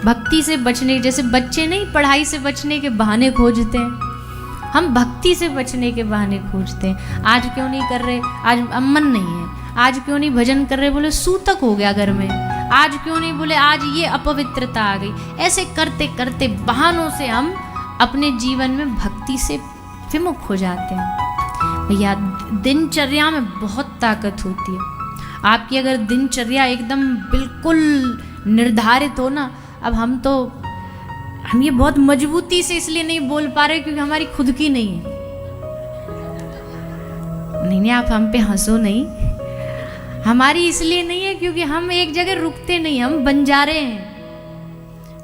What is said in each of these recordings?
भक्ति से बचने, जैसे बच्चे नहीं पढ़ाई से बचने के बहाने खोजते हैं, हम भक्ति से बचने के बहाने खोजते हैं। आज क्यों नहीं कर रहे, आज मन नहीं है, आज क्यों नहीं भजन कर रहे, बोले सूतक हो गया घर में, आज क्यों नहीं, बोले आज ये अपवित्रता आ गई। ऐसे करते करते बहानों से हम अपने जीवन में भक्ति से विमुख हो जाते हैं। भैया दिनचर्या में बहुत ताकत होती है। आपकी अगर दिनचर्या एकदम बिल्कुल निर्धारित हो ना, अब हम ये बहुत मजबूती से इसलिए नहीं बोल पा रहे क्योंकि हमारी खुद की नहीं है। नहीं आप हम पे हंसो नहीं, हमारी इसलिए नहीं है क्योंकि हम एक जगह रुकते नहीं, हम बंजारे हैं,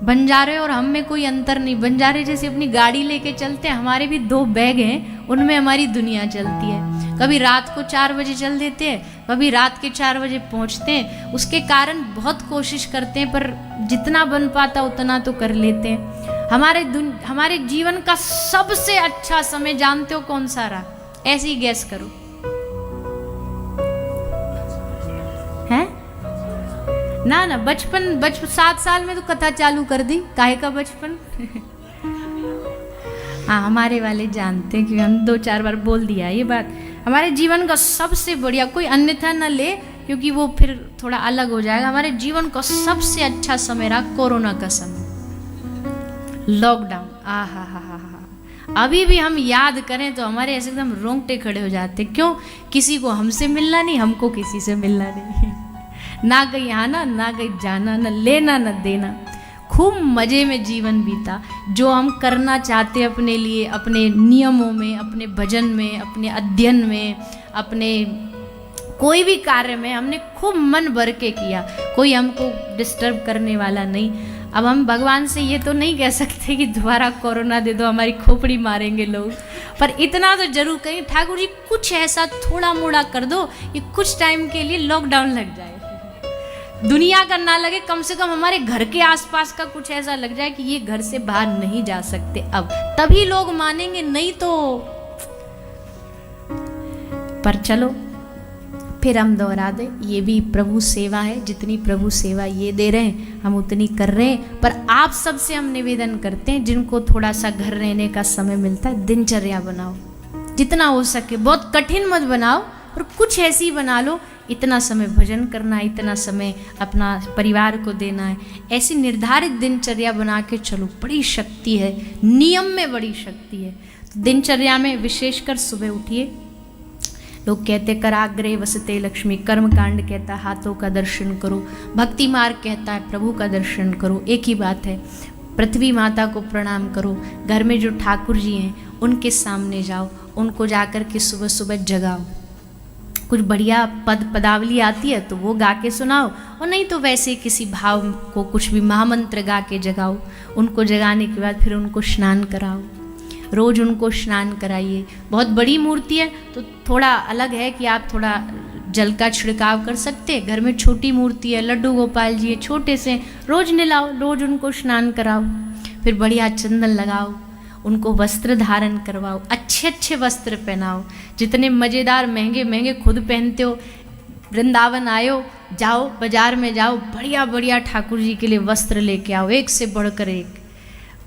बंजारे और हम में कोई अंतर नहीं। बंजारे जैसे अपनी गाड़ी लेके चलते हैं, हमारे भी 2 बैग हैं, उनमें हमारी दुनिया चलती है। कभी रात को 4 बजे चल देते हैं, कभी रात के 4 बजे पहुंचते हैं। उसके कारण बहुत कोशिश करते हैं, पर जितना बन पाता उतना तो कर लेते हैं। हमारे जीवन का सबसे अच्छा समय जानते हो कौन सा रहा? ऐसे ही गैस करो, है ना बचपन 7 साल में तो कथा चालू कर दी, काहे का बचपन। हाँ हमारे वाले जानते हैं कि हम 2-4 बार बोल दिया ये बात। हमारे जीवन का सबसे बढ़िया, कोई अन्यथा न ले क्योंकि वो फिर थोड़ा अलग हो जाएगा। हमारे जीवन का सबसे अच्छा समय रहा कोरोना का समय, लॉकडाउन। अभी भी हम याद करें तो हमारे ऐसे एकदम रोंगटे खड़े हो जाते। क्यों? किसी को हमसे मिलना नहीं, हमको किसी से मिलना नहीं, ना कहीं आना ना कहीं जाना, न लेना न देना, खूब मज़े में जीवन बीता। जो हम करना चाहते अपने लिए, अपने नियमों में, अपने भजन में, अपने अध्ययन में, अपने कोई भी कार्य में हमने खूब मन भर के किया, कोई हमको डिस्टर्ब करने वाला नहीं। अब हम भगवान से ये तो नहीं कह सकते कि दोबारा कोरोना दे दो, हमारी खोपड़ी मारेंगे लोग, पर इतना तो जरूर कहें ठाकुर जी कुछ ऐसा थोड़ा मोड़ा कर दो कि कुछ टाइम के लिए लॉकडाउन लग जाए, दुनिया का ना लगे, कम से कम हमारे घर के आसपास का कुछ ऐसा लग जाए कि ये घर से बाहर नहीं जा सकते। अब तभी लोग मानेंगे, नहीं तो। पर चलो फिर हम दोहरा दे, ये भी प्रभु सेवा है, जितनी प्रभु सेवा ये दे रहे हैं हम उतनी कर रहे हैं। पर आप सबसे हम निवेदन करते हैं, जिनको थोड़ा सा घर रहने का समय मिलता है, दिनचर्या बनाओ जितना हो सके, बहुत कठिन मत बनाओ, और कुछ ऐसी बना लो, इतना समय भजन करना है, इतना समय अपना परिवार को देना है। ऐसी निर्धारित दिनचर्या बना के चलो, बड़ी शक्ति है, नियम में बड़ी शक्ति है। तो दिनचर्या में विशेषकर सुबह उठिए। लोग कहते कराग्रे वसते लक्ष्मी, कर्म कांड कहता है हाथों का दर्शन करो, भक्ति मार्ग कहता है प्रभु का दर्शन करो। एक ही बात है, पृथ्वी माता को प्रणाम करो, घर में जो ठाकुर जी हैं उनके सामने जाओ, उनको जाकर के सुबह सुबह जगाओ। कुछ बढ़िया पदावली आती है तो वो गा के सुनाओ, और नहीं तो वैसे किसी भाव को कुछ भी महामंत्र गा के जगाओ। उनको जगाने के बाद फिर उनको स्नान कराओ, रोज़ उनको स्नान कराइए। बहुत बड़ी मूर्ति है तो थोड़ा अलग है कि आप थोड़ा जल का छिड़काव कर सकते हैं। घर में छोटी मूर्ति है, लड्डू गोपाल जी है, छोटे से, रोज़ नहलाओ, रोज़ उनको स्नान कराओ, फिर बढ़िया चंदन लगाओ, उनको वस्त्र धारण करवाओ, अच्छे अच्छे वस्त्र पहनाओ, जितने मज़ेदार महंगे महंगे खुद पहनते हो। वृंदावन आयो, जाओ बाजार में जाओ, बढ़िया बढ़िया ठाकुर जी के लिए वस्त्र लेके आओ, एक से बढ़कर एक।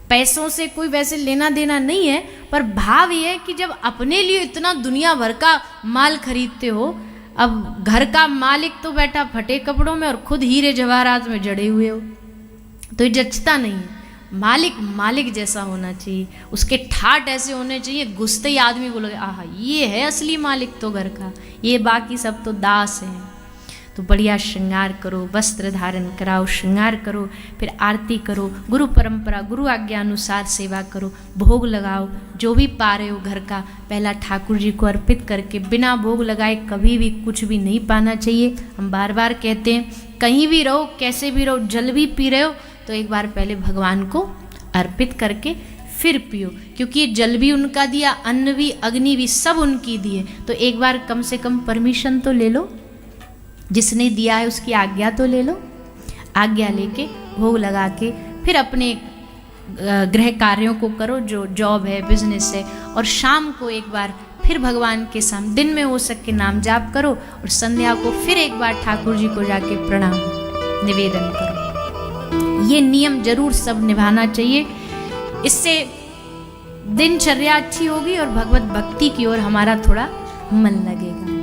पैसों से कोई वैसे लेना देना नहीं है, पर भाव ये है कि जब अपने लिए इतना दुनिया भर का माल खरीदते हो, अब घर का मालिक तो बैठा फटे कपड़ों में और खुद हीरे जवाहरात में जड़े हुए हो, तो ये जचता नहीं है। मालिक मालिक जैसा होना चाहिए, उसके ठाट ऐसे होने चाहिए, घुसते ही आदमी बोलोगे आहा ये है असली मालिक तो घर का, ये बाकी सब तो दास हैं। तो बढ़िया श्रृंगार करो, वस्त्र धारण कराओ, श्रृंगार करो, फिर आरती करो, गुरु परंपरा गुरु आज्ञा अनुसार सेवा करो, भोग लगाओ, जो भी पा रहे हो घर का पहला ठाकुर जी को अर्पित करके। बिना भोग लगाए कभी भी कुछ भी नहीं पाना चाहिए। हम बार बार कहते हैं, कहीं भी रहो, कैसे भी रहो, जल भी पी रहे हो तो एक बार पहले भगवान को अर्पित करके फिर पियो, क्योंकि ये जल भी उनका दिया, अन्न भी, अग्नि भी, सब उनकी दिए। तो एक बार कम से कम परमिशन तो ले लो, जिसने दिया है उसकी आज्ञा तो ले लो। आज्ञा लेके भोग लगा के फिर अपने गृह कार्यों को करो, जो जॉब है, बिजनेस है, और शाम को एक बार फिर भगवान के सामने, दिन में हो सके नाम जाप करो, और संध्या को फिर एक बार ठाकुर जी को जाके प्रणाम निवेदन करो। ये नियम जरूर सब निभाना चाहिए। इससे दिनचर्या अच्छी होगी और भगवत भक्ति की ओर हमारा थोड़ा मन लगेगा।